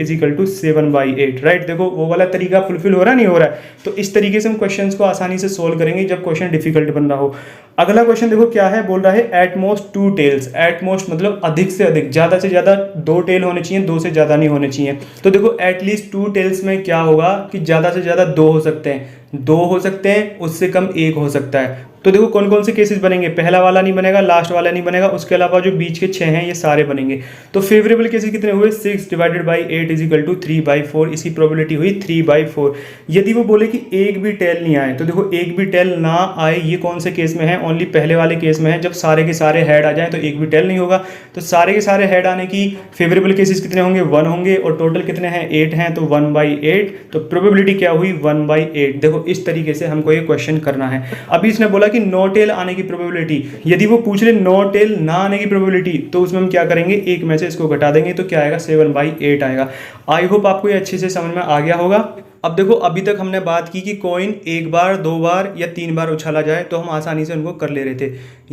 = 7/8, राइट। देखो वो वाला तरीका फुलफिल हो रहा है, नहीं हो रहा है। तो इस तरीके से हम क्वेश्चंस को आसानी से सोल्व करेंगे जब क्वेश्चन डिफिकल्ट बन रहा हो। अगला क्वेश्चन देखो क्या है, बोल रहा है at most 2 tails. At most मतलब अधिक से अधिक, ज्यादा से ज्यादा 2 टेल होने चाहिए, 2 से ज्यादा नहीं होने चाहिए। तो देखो एटलीस्ट 2 टेल्स में क्या होगा कि ज्यादा से ज्यादा 2 हो सकते हैं, 2 हो सकते हैं, उससे कम 1 हो सकता है। तो देखो कौन कौन से केसेस बनेंगे, पहला वाला नहीं बनेगा, लास्ट वाला नहीं बनेगा, उसके अलावा जो बीच के 6 हैं ये सारे बनेंगे। तो फेवरेबल केसेस कितने हुए, 6 डिवाइडेड बाई 8 = 3/4। इसकी प्रोबेबिलिटी हुई 3/4। यदि वो बोले कि एक भी टेल नहीं आए, तो देखो एक भी टेल ना आए ये कौन से केस में है, ओनली पहले वाले केस में है, जब सारे के सारे हेड आ जाए तो एक भी टेल नहीं होगा। तो सारे के सारे हेड आने की फेवरेबल केसेस कितने होंगे, 1 होंगे, और टोटल कितने हैं, 8 हैं, तो 1/8। तो प्रोबेबिलिटी क्या हुई, 1/8। देखो इस तरीके से हमको ये क्वेश्चन करना है। अभी इसने बोला कि नो टेल आने की प्रोबेबिलिटी, यदि वो पूछ ले नो टेल ना आने की प्रोबेबिलिटी, तो उसमें हम क्या करेंगे, एक में से इसको घटा देंगे, तो क्या आएगा, 7/8 आएगा। आई होप आपको ये अच्छे से समझ में आ गया होगा। अब देखो अभी तक हमने बात की कि कॉइन एक बार, 2 बार या 3 बार उछाला जाए तो हम आसानी से उनको कर ले रहे थे।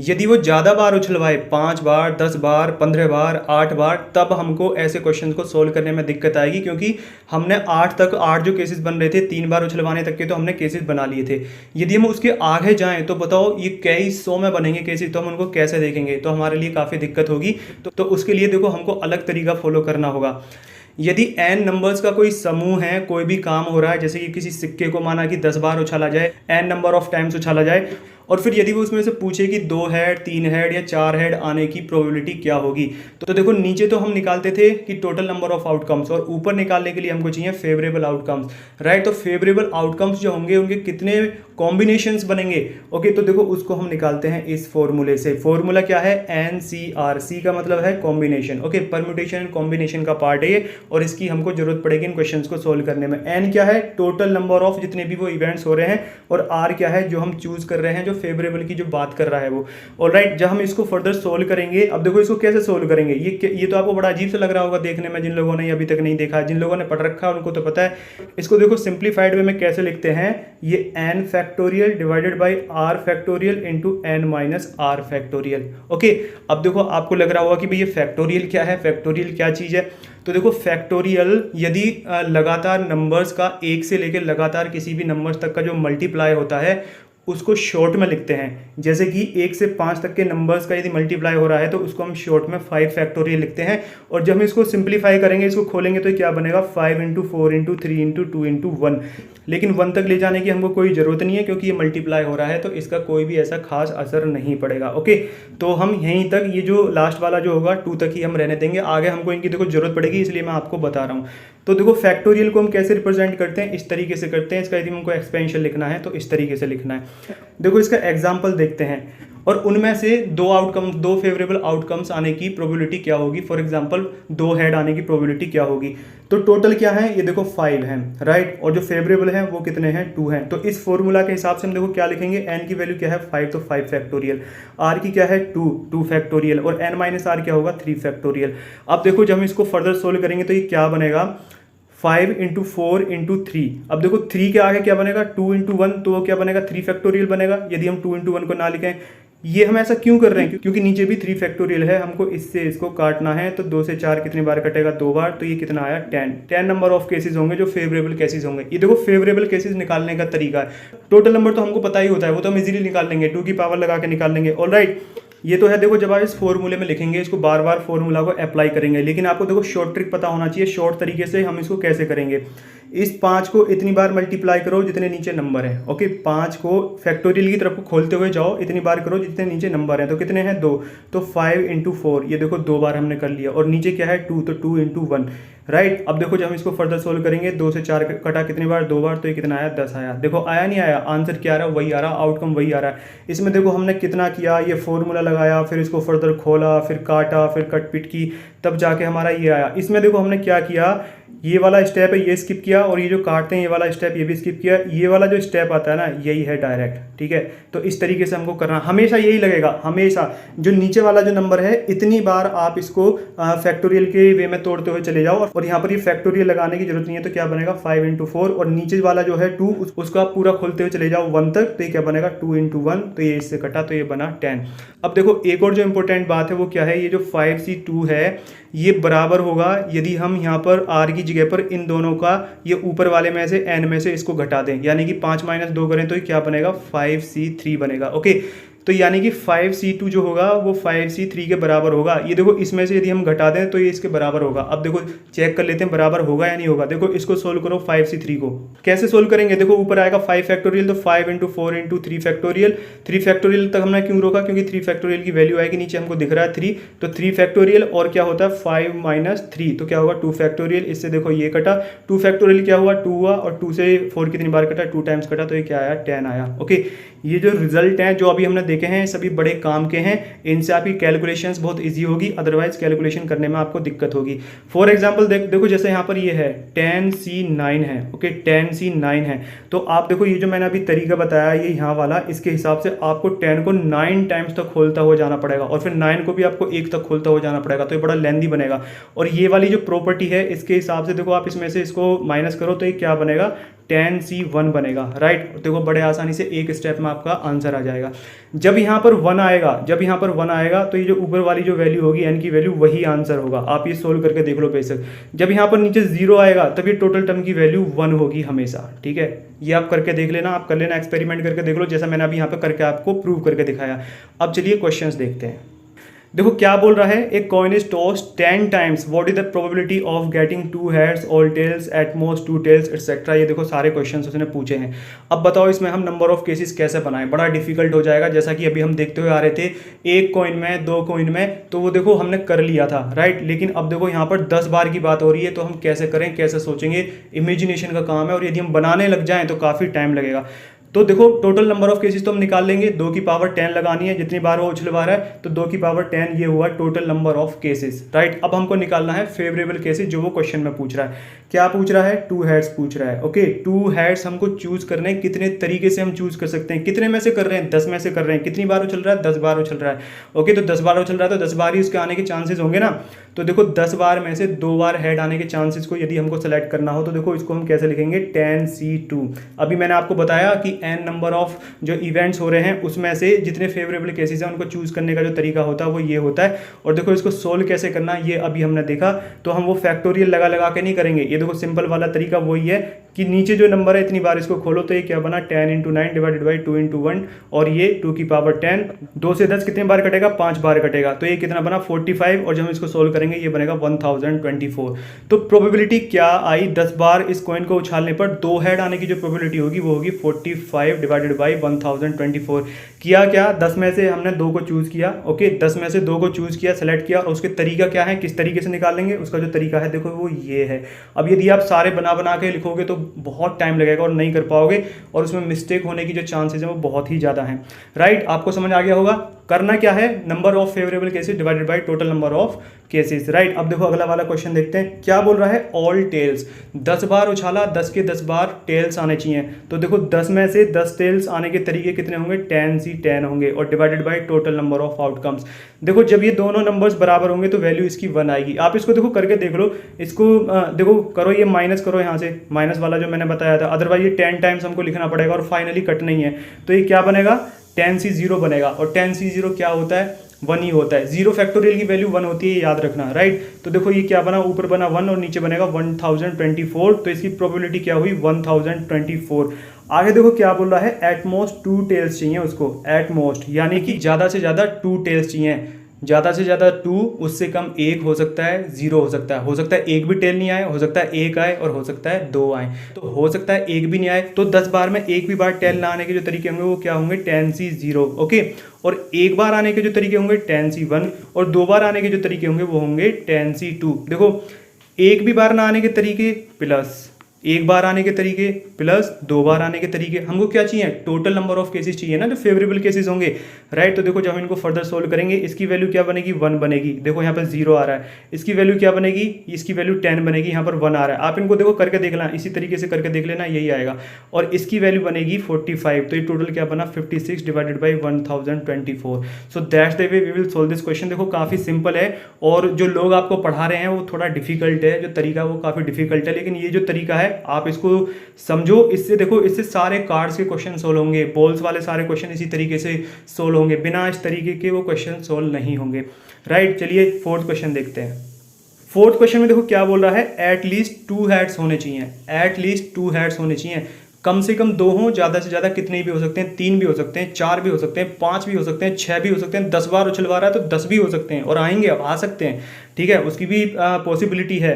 यदि वो ज़्यादा बार उछलवाए, 5 बार, 10 बार, 15 बार, 8 बार, तब हमको ऐसे क्वेश्चन को सोल्व करने में दिक्कत आएगी, क्योंकि हमने 8 जो केसेस बन रहे थे, 3 बार उछलवाने तक के तो हमने केसेस बना लिए थे। यदि हम उसके आगे जाएं तो बताओ ये कई 100 में बनेंगे केसेस, तो हम उनको कैसे देखेंगे, तो हमारे लिए काफ़ी दिक्कत होगी। तो उसके लिए देखो हमको अलग तरीका फॉलो करना होगा। यदि n नंबर्स का कोई समूह है, कोई भी काम हो रहा है, जैसे कि किसी सिक्के को माना कि 10 बार उछाला जाए, n नंबर ऑफ टाइम्स उछाला जाए, और फिर यदि वो उसमें से पूछे कि 2 हेड, 3 हेड या 4 हेड आने की प्रोबेबिलिटी क्या होगी, तो देखो नीचे तो हम निकालते थे कि टोटल नंबर ऑफ आउटकम्स, और ऊपर निकालने के लिए हमको चाहिए फेवरेबल आउटकम्स, राइट। तो फेवरेबल आउटकम्स जो होंगे उनके कितने कॉम्बिनेशंस बनेंगे, ओके। तो देखो उसको हम निकालते हैं इस फॉर्मूले से। फॉर्मूला क्या है, NCR। C का मतलब है combination, okay, permutation and combination का पार्ट है ये, और इसकी हमको जरूरत पड़ेगी इन क्वेश्चंस को सोल्व करने में। N क्या है, टोटल नंबर ऑफ जितने भी वो इवेंट्स हो रहे हैं, और R क्या है, जो हम चूज कर रहे हैं, जो फेवरेबल की जो बात कर रहा है वो। ऑलराइट, जब हम इसको फर्दर सोल्व करेंगे, अब देखो इसको कैसे सोल्व करेंगे, ये तो आपको बड़ा अजीब सा लग रहा होगा देखने में, जिन लोगों ने अभी तक नहीं देखा, जिन लोगों ने पढ़ रखा है उनको तो पता है। इसको देखो सिंप्लीफाइड वे में कैसे लिखते हैं, ये n factorial divided by r factorial into n minus r factorial, okay. अब देखो आपको लग रहा होगा कि भाई ये फैक्टोरियल क्या है, फैक्टोरियल क्या चीज़ है। तो देखो फैक्टोरियल यदि लगातार नंबर्स का, एक से लेकर लगातार किसी भी नंबर्स तक का जो मल्टीप्लाई होता है उसको शॉर्ट में लिखते हैं। जैसे कि 1 से 5 तक के नंबर्स का यदि मल्टीप्लाई हो रहा है तो उसको हम शॉर्ट में 5 फैक्टोरियल लिखते हैं। और जब हम इसको सिंप्लीफाई करेंगे, इसको खोलेंगे, तो क्या बनेगा, 5 × 4 × 3 × 2 × 1। लेकिन 1 तक ले जाने की हमको कोई ज़रूरत नहीं है, क्योंकि ये मल्टीप्लाई हो रहा है, तो इसका कोई भी ऐसा खास असर नहीं पड़ेगा, ओके। तो हम यहीं तक, ये जो लास्ट वाला जो होगा 2 तक ही हम रहने देंगे, आगे हमको इनकी देखो जरूरत पड़ेगी, इसलिए मैं आपको बता रहा हूँ। तो देखो फैक्टोरियल को हम कैसे रिप्रेजेंट करते हैं, इस तरीके से करते हैं। इसका यदि हमको एक्सपेंशन लिखना है तो इस तरीके से लिखना है। देखो इसका एग्जाम्पल देखते हैं, और उनमें से 2 फेवरेबल आउटकम्स आने की प्रोबेबिलिटी क्या होगी। फॉर एग्जांपल 2 हेड आने की प्रोबेबिलिटी क्या होगी। तो टोटल क्या है, ये देखो 5 हैं, राइट, और जो फेवरेबल हैं वो कितने हैं, 2 हैं। तो इस फॉर्मूला के हिसाब से हम देखो क्या लिखेंगे, n की वैल्यू क्या है, 5, तो 5 फैक्टोरियल, r की क्या है, 2 फैक्टोरियल, और n माइनस r क्या होगा, 3 फैक्टोरियल। अब देखो जब हम इसको फर्दर सोल्व करेंगे तो ये क्या बनेगा, 5 × 4 × 3। अब देखो 3 के आगे क्या बनेगा, 2 × 1, तो वो क्या बनेगा, 3 फैक्टोरियल बनेगा। यदि हम 2 × 1 को ना लिखें, ये हम ऐसा क्यों कर रहे हैं, क्योंकि नीचे भी 3 फैक्टोरियल है, हमको इससे इसको काटना है। तो 2 से 4 कितनी बार कटेगा, 2 बार, तो ये कितना आया, 10 नंबर ऑफ केसेस होंगे जो फेवरेबल केसेस होंगे। ये देखो फेवरेबल केसेस निकालने का तरीका है। टोटल नंबर तो हमको पता ही होता है, वो तो हम इजीली निकाल लेंगे, 2 की पावर लगा के निकाल लेंगे, ऑलराइट। ये तो है। देखो जब आप इस फॉर्मूले में लिखेंगे, इसको बार बार फॉर्मूला को अप्लाई करेंगे, लेकिन आपको देखो शॉर्ट ट्रिक पता होना चाहिए, शॉर्ट तरीके से हम इसको कैसे करेंगे। इस 5 को इतनी बार मल्टीप्लाई करो जितने नीचे नंबर हैं। ओके, 5 को फैक्टोरियल की तरफ को खोलते हुए जाओ, इतनी बार करो जितने नीचे नंबर हैं। तो कितने हैं 2, तो 5 इंटू 4, ये देखो 2 बार हमने कर लिया। और नीचे क्या है 2, तो 2 इंटू 1, राइट। अब देखो जब हम इसको फर्दर सोल्व करेंगे, 2 से 4 कटा कितनी बार, 2 बार, तो ये कितना आया 10 आया। देखो आया नहीं आया, आंसर क्या आ रहा है वही आ रहा, आउटकम वही आ रहा है। इसमें देखो हमने कितना किया, ये फॉर्मूला लगाया, फिर इसको फर्दर खोला, फिर काटा, फिर कट पिट की, तब जाके हमारा ये आया। इसमें देखो हमने क्या किया, ये वाला स्टेप है ये स्किप किया, और ये जो काटते हैं ये वाला स्टेप ये भी स्किप किया। ये वाला जो स्टेप आता है ना यही है डायरेक्ट, ठीक है। तो इस तरीके से हमको करना, हमेशा यही लगेगा, हमेशा जो नीचे वाला जो नंबर है इतनी बार आप इसको फैक्टोरियल के वे में तोड़ते हुए चले जाओ। और यहाँ पर ये फैक्टोरियल लगाने की जरूरत नहीं है, तो क्या बनेगा 5 इंटू 4, और नीचे वाला जो है 2 उसका पूरा खोलते हुए चले जाओ 1 तक, तो ये क्या बनेगा 2 इंटू 1, तो ये इससे कटा, तो ये बना 10। अब देखो एक और जो इंपॉर्टेंट बात है वो क्या है, ये जो 5c2 है ये बराबर होगा, यदि हम यहाँ पर r की जगह पर इन दोनों का ये ऊपर वाले में से n में से इसको घटा दें, यानी कि 5 - 2 करें तो ये क्या बनेगा 5c3 बनेगा। ओके, तो यानी कि 5c2 जो होगा वो 5c3 के बराबर होगा। ये देखो इसमें से यदि हम घटा दें तो ये इसके बराबर होगा। अब देखो चेक कर लेते हैं बराबर होगा या नहीं होगा। देखो इसको सोल्व करो 5c3 को, कैसे सोल्व करेंगे, देखो ऊपर आएगा 5 फैक्टोरियल, तो 5 इंटू 4 इंटू 3 फैक्टोरियल। 3 फैक्टोरियल तक हमने क्यों रोका, क्योंकि 3 फैक्टोरियल की वैल्यू आएगी, नीचे हमको दिख रहा है 3, तो 3 फैक्टोरियल, और क्या होता है 5 - 3, तो क्या होगा 2 फैक्टोरियल। इससे देखो ये कटा, 2 फैक्टोरियल क्या हुआ 2 हुआ, और 2 से 4 कितनी बार कटा 2 टाइम्स कटा, तो ये क्या आया 10 आया। ओके, ये जो रिजल्ट हैं जो अभी हमने देखे हैं सभी बड़े काम के हैं, इनसे आपकी कैलकुलेशंस बहुत इजी होगी, अदरवाइज कैलकुलेशन करने में आपको दिक्कत होगी। फॉर एग्जांपल देखो जैसे यहाँ पर ये है 10c9 है। ओके, 10c9 है, तो आप देखो ये जो मैंने अभी तरीका बताया ये यहाँ वाला, इसके हिसाब से आपको 10 को 9 टाइम्स तक खोलता हुआ जाना पड़ेगा, और फिर 9 को भी आपको 1 तक खोलता हुआ जाना पड़ेगा, तो ये बड़ा लेंदी बनेगा। और ये वाली जो प्रॉपर्टी है इसके हिसाब से देखो आप इसमें से इसको माइनस करो तो ये क्या बनेगा 10c1 बनेगा, राइट। देखो बड़े आसानी से एक स्टेप में आपका आंसर आ जाएगा। जब यहाँ पर 1 आएगा, जब यहाँ पर 1 आएगा तो ये जो ऊपर वाली जो वैल्यू होगी n की वैल्यू वही आंसर होगा। आप ये सोल्व करके देख लो बेशक। जब यहाँ पर नीचे 0 आएगा तब ये टोटल टर्म की वैल्यू 1 होगी हमेशा, ठीक है। ये आप करके देख लेना, आप कर लेना, एक्सपेरिमेंट करके देख लो, जैसा मैंने अभी यहाँ पर करके आपको प्रूव करके दिखाया। अब चलिए क्वेश्चन देखते हैं। देखो क्या बोल रहा है, एक coin is tossed 10 times, what is the probability of getting 2 heads, all tails, at most 2 tails, etcetera. ये देखो सारे क्वेश्चंस उसने पूछे हैं। अब बताओ इसमें हम नंबर ऑफ केसेस कैसे बनाएं, बड़ा डिफिकल्ट हो जाएगा। जैसा कि अभी हम देखते हुए आ रहे थे, एक कॉइन में 2 कॉइन में, तो वो देखो हमने कर लिया था, राइट। लेकिन अब देखो यहाँ पर 10 बार की बात हो रही है, तो हम कैसे करें, कैसे सोचेंगे, इमेजिनेशन का काम है, और यदि हम बनाने लग जाएं तो काफ़ी टाइम लगेगा। तो देखो टोटल नंबर ऑफ केसेस तो हम निकाल लेंगे, 2 की पावर 10 लगानी है, जितनी बार वो उछलवा रहा है, तो 2 की पावर 10 ये हुआ total number of cases, right. अब हमको निकालना है फेवरेबल केसेस, जो वो क्वेश्चन में पूछ रहा है। क्या पूछ रहा है 2 हेड्स पूछ रहा है। ओके, 2 हेड्स हमको चूज करने, कितने तरीके से हम चूज कर सकते हैं, कितने में से कर रहे हैं 10 में से कर रहे हैं, कितनी बार उछल रहा है 10 बार उछल रहा है। ओके, तो 10 बार उछल रहा है तो 10 बार ही उसके आने के चांसेस होंगे ना। तो देखो 10 बार में से 2 बार हेड आने के चांसेस को यदि हमको सेलेक्ट करना हो, तो देखो इसको हम कैसे लिखेंगे 10c2। अभी मैंने आपको बताया कि n नंबर ऑफ जो इवेंट्स हो रहे हैं उसमें से जितने फेवरेबल केसेस हैं उनको चूज करने का जो तरीका होता है वो ये होता है। और देखो इसको सोल्व कैसे करना ये अभी हमने देखा, तो हम वो फैक्टोरियल लगा लगा के नहीं करेंगे। ये देखो सिंपल वाला तरीका वही है कि नीचे जो नंबर है इतनी बार इसको खोलो, तो ये क्या बना 10 × 9 डिवाइडेड बाई 2 × 1, और ये 2 की पावर 10। 2 से 10 कितने बार कटेगा 5 बार कटेगा, तो ये कितना बना 45, और जब हम इसको सोल्व करेंगे ये बनेगा 1024। तो प्रोबेबिलिटी क्या आई, 10 बार इस कॉइन को उछालने पर 2 हेड आने की जो प्रोबेबिलिटी होगी वो होगी 45 डिवाइडेड बाई 1024। किया क्या, 10 में से हमने 2 को चूज किया। ओके, 10 में से 2 को चूज किया, सेलेक्ट किया, और उसके तरीका क्या है, किस तरीके से निकालेंगे, उसका जो तरीका है देखो वो ये है। अब यदि आप सारे बना के लिखोगे तो बहुत टाइम लगेगा और नहीं कर पाओगे, और उसमें मिस्टेक होने की जो चांसेस हैं वो बहुत ही ज़्यादा हैं, राइट। आपको समझ आ गया होगा। करना क्या है, number of favourable cases divided by total number of cases, right. अब देखो अगला वाला क्वेश्चन देखते हैं। क्या बोल रहा है, ऑल टेल्स, 10 बार उछाला, 10 के 10 बार टेल्स आने चाहिए। तो देखो 10 में से 10 टेल्स आने के तरीके कितने होंगे 10c10 होंगे, और divided by total number of outcomes. देखो जब ये दोनों नंबर्स बराबर होंगे तो वैल्यू इसकी 1 आएगी। आप इसको देखो करके देख लो, इसको देखो करो, ये माइनस करो यहाँ से, माइनस वाला जो मैंने बताया था, अदरवाइज ये 10 टाइम्स हमको लिखना पड़ेगा और फाइनली कट नहीं है, तो ये क्या बनेगा 10c0 बनेगा। और 10c0 क्या होता है 1 ही होता है। 0 फैक्टोरियल की वैल्यू 1 होती है, याद रखना, राइट। तो देखो ये क्या बना, ऊपर बना 1 और नीचे बनेगा 1024, तो इसकी प्रोबेबिलिटी क्या हुई 1024। आगे देखो क्या बोल रहा है, एट मोस्ट 2 टेल्स चाहिए उसको, एट मोस्ट यानी कि ज़्यादा से ज़्यादा 2 टेल्स चाहिए। ज़्यादा से ज़्यादा 2, उससे कम 1 हो सकता है, 0 हो सकता है 1 भी टेल नहीं आए, हो सकता है 1 आए और हो सकता है 2 आए। तो हो सकता है 1 भी नहीं आए, तो 10 बार में एक भी बार टेल ना आने के जो तरीके होंगे वो क्या होंगे, tan c 0। ओके, और एक बार आने के जो तरीके होंगे tan c 1, और 2 बार आने के जो तरीके होंगे वो होंगे tan c 2। देखो, एक भी बार ना आने के तरीके प्लस एक बार आने के तरीके प्लस 2 बार आने के तरीके। हमको क्या चाहिए, टोटल नंबर ऑफ केसेस चाहिए ना, जो फेवरेबल केसेस होंगे, राइट। तो देखो जब हम इनको फर्दर सोल्व करेंगे, इसकी वैल्यू क्या बनेगी, 1 बनेगी। देखो यहाँ पर 0 आ रहा है, इसकी वैल्यू क्या बनेगी, इसकी वैल्यू 10 बनेगी, यहाँ पर 1 आ रहा है। आप इनको देखो करके देख लेना, इसी तरीके से करके देख लेना, यही आएगा। और इसकी वैल्यू बनेगी 45। तो ये टोटल क्या बना, 56 divided by 1024। So that's the way we will solve this question. देखो काफ़ी सिंपल है, और जो लोग आपको पढ़ा रहे हैं वो थोड़ा डिफिकल्ट है, जो तरीका वो काफ़ी डिफिकल्ट है, लेकिन ये जो तरीका है आप इसको समझो। इससे देखो, इससे सारे कार्ड्स के क्वेश्चन सोल्व होंगे, बॉल्स वाले सारे क्वेश्चन इसी तरीके से सोल्व होंगे, बिना इस तरीके के वो क्वेश्चन सोल्व नहीं होंगे, राइट। चलिए फोर्थ क्वेश्चन देखते हैं। फोर्थ क्वेश्चन में देखो क्या बोल रहा है, एटलीस्ट 2 हेड्स होने चाहिए, एटलीस्ट 2 हेड्स होने चाहिए, कम से कम 2 हो, ज़्यादा से ज़्यादा कितने भी हो सकते हैं, 3 भी हो सकते हैं, 4 भी हो सकते हैं, 5 भी हो सकते हैं, 6 भी हो सकते हैं, 10 बार उछलवा रहा है तो 10 भी हो सकते हैं, और आएंगे, अब आ सकते हैं, ठीक है, उसकी भी पॉसिबिलिटी है।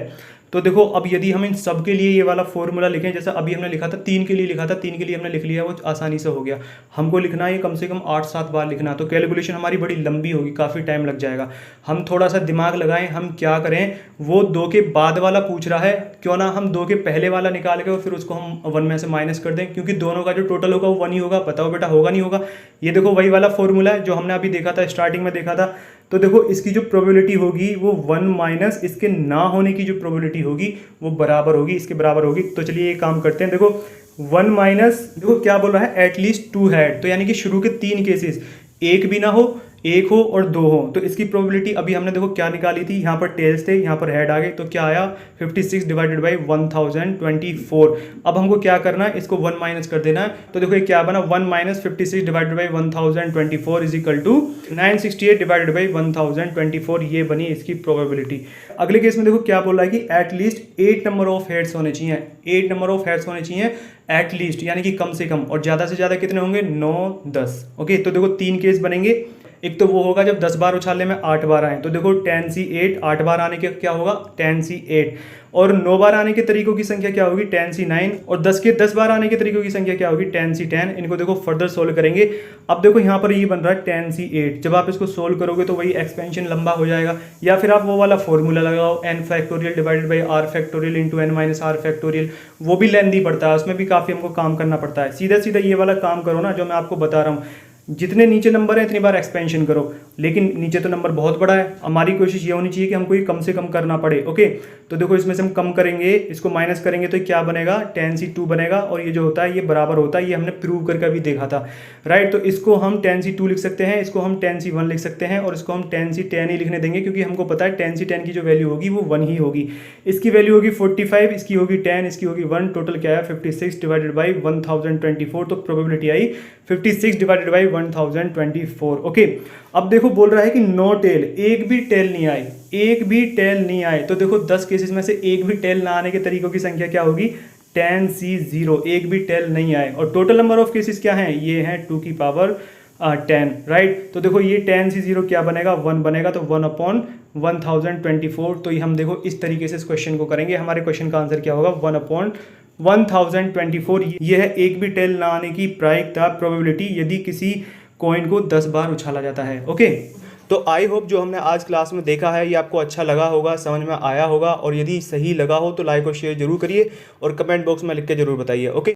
तो देखो अब यदि हम इन सब के लिए ये वाला फॉर्मूला लिखें, जैसा अभी हमने लिखा था 3 के लिए लिखा था, 3 के लिए हमने लिख लिया, वो आसानी से हो गया। हमको लिखना है कम से कम 8-7 बार लिखना, तो कैलकुलेशन हमारी बड़ी लंबी होगी, काफ़ी टाइम लग जाएगा। हम थोड़ा सा दिमाग लगाएं, हम क्या करें, वो 2 के बाद वाला पूछ रहा है, क्यों ना हम 2 के पहले वाला निकाल के और फिर उसको हम 1 में से माइनस कर दें, क्योंकि दोनों का जो टोटल होगा वो 1 ही होगा। बताओ बेटा, होगा नहीं होगा। ये देखो वही वाला फॉर्मूला है जो हमने अभी देखा था, स्टार्टिंग में देखा था। तो देखो इसकी जो प्रोबेबिलिटी होगी वो 1 माइनस इसके ना होने की जो प्रोबेबिलिटी होगी वो बराबर होगी, इसके बराबर होगी। तो चलिए ये काम करते हैं। देखो 1 माइनस, देखो क्या बोल रहा है, एटलीस्ट 2 हेड, तो यानी कि शुरू के 3 केसेस, एक भी ना हो, 1 हो और 2 हो। तो इसकी प्रोबेबिलिटी अभी हमने देखो क्या निकाली थी, यहाँ पर टेल्स थे, यहाँ पर हेड आ गए, तो क्या आया 56 डिवाइडेड बाई 1024। अब हमको क्या करना है, इसको 1 माइनस कर देना है। तो देखो ये क्या बना, 1 minus 56 divided by 1024 is equal to 968 divided by 1024। ये बनी इसकी प्रोबेबिलिटी। अगले केस में देखो क्या बोल रहा है कि एटलीस्ट 8 नंबर ऑफ हेड्स होने चाहिए, 8 नंबर ऑफ हेड्स होने चाहिए एटलीस्ट, यानी कि कम से कम, और ज़्यादा से ज़्यादा कितने होंगे, 9, 10। ओके, तो देखो 3 केस बनेंगे। एक तो वो होगा जब 10 बार उछालने में 8 बार आए, तो देखो tan c 8, 8 बार आने के क्या होगा, tan c 8, और 9 बार आने के तरीकों की संख्या क्या होगी, tan c 9, और 10 के 10 बार आने के तरीकों की संख्या क्या होगी, tan c 10। इनको देखो फर्दर सोल्व करेंगे। अब देखो यहाँ पर ये बन रहा है tan c 8, जब आप इसको सोल्व करोगे तो वही एक्सपेंशन लंबा हो जाएगा, या फिर आप वो वाला फॉर्मूला लगाओ, n factorial divided by r factorial into n minus r factorial, वो भी लेंथी पड़ता है, उसमें भी काफ़ी हमको काम करना पड़ता है। सीधा सीधा ये वाला काम करो ना जो मैं आपको बता रहा हूँ, जितने नीचे नंबर है इतनी बार एक्सपेंशन करो, लेकिन नीचे तो नंबर बहुत बड़ा है, हमारी कोशिश ये होनी चाहिए कि हमको ये कम से कम करना पड़े। ओके, तो देखो इसमें से हम कम करेंगे, इसको माइनस करेंगे तो क्या बनेगा, tan c 2 बनेगा, और ये जो होता है ये बराबर होता है, ये हमने प्रूव करके भी देखा था, राइट। तो इसको हम tan c 2 लिख सकते हैं, इसको हम tan c 1 लिख सकते हैं, और इसको हम tan c 10 ही लिखने देंगे, क्योंकि हमको पता है tan c 10 की जो वैल्यू होगी वो 1 ही होगी। इसकी वैल्यू होगी 45, इसकी होगी 10, इसकी होगी 1, टोटल क्या है 56 डिवाइडेड बाई 1024। तो probability I 56 divided by 1024। Okay, अब देखो बोल रहा है कि नो टेल, एक भी टेल नहीं आई, एक भी टेल नहीं आए। तो देखो 10 केसेस में से एक भी टेल ना आने के तरीकों की संख्या क्या होगी, tan c 0, एक भी टेल नहीं आए। और टोटल नंबर ऑफ केसेस क्या हैं, ये हैं 2 की पावर 10, राइट। तो देखो ये tan c 0 क्या बनेगा, 1 बनेगा, तो 1 अपॉन 1024। तो ये हम देखो इस तरीके से इस क्वेश्चन को करेंगे, हमारे क्वेश्चन का आंसर क्या होगा, 1 अपॉन 1024। ये है एक भी टेल ना आने की प्रायिकता, प्रोबेबिलिटी, यदि किसी कॉइन को 10 बार उछाला जाता है। ओके, तो आई होप जो हमने आज क्लास में देखा है ये आपको अच्छा लगा होगा, समझ में आया होगा, और यदि सही लगा हो तो लाइक और शेयर जरूर करिए, और कमेंट बॉक्स में लिख के जरूर बताइए। ओके।